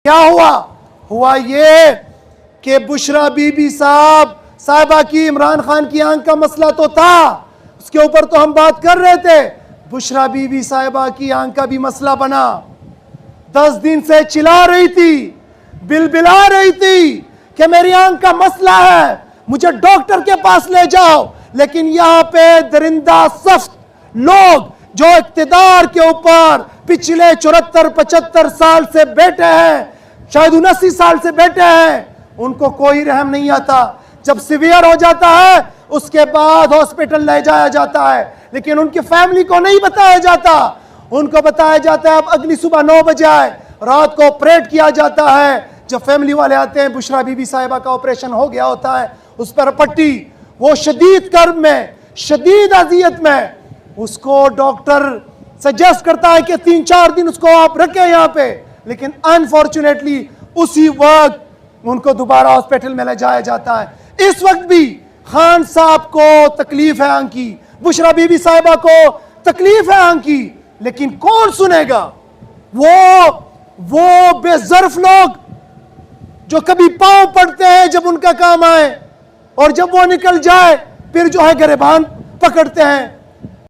क्या हुआ? हुआ ये कि बुशरा बीबी साहिबा की इमरान खान की आंख का मसला तो था, उसके ऊपर तो हम बात कर रहे थे। बुशरा बीबी साहिबा की आंख का भी मसला बना। 10 दिन से चिल्ला रही थी, बिलबिला रही थी कि मेरी आंख का मसला है, मुझे डॉक्टर के पास ले जाओ। लेकिन यहां पे दरिंदा सख्त लोग जो इक्तिदार के ऊपर पिछले 74-75 साल से बैठे हैं, शायद 79 साल से बैठे हैं, उनको कोई रहम नहीं आता। जब सीवियर हो जाता है उसके बाद हॉस्पिटल ले जाया जाता है, लेकिन उनकी फैमिली को नहीं बताया जाता। उनको बताया जाता है अब अगली सुबह 9 बजे आए, रात को ऑपरेट किया जाता है। जब फैमिली वाले आते हैं, बुशरा बीबी साहिबा का ऑपरेशन हो गया होता है, उस पर पट्टी, वो शदीद कर्ब में, शदीद अजियत में, उसको डॉक्टर सजेस्ट करता है कि 3-4 दिन उसको आप रखें यहाँ पे। लेकिन अनफॉर्चुनेटली उसी वक्त उनको दोबारा हॉस्पिटल में ले जाया जाता है। इस वक्त भी खान साहब को तकलीफ है आंख की, बुशरा बीबी साहिबा को तकलीफ है आंख की, लेकिन कौन सुनेगा? वो बेज़र्फ लोग जो कभी पांव पड़ते हैं जब उनका काम आए, और जब वो निकल जाए फिर जो है गिरबान पकड़ते हैं।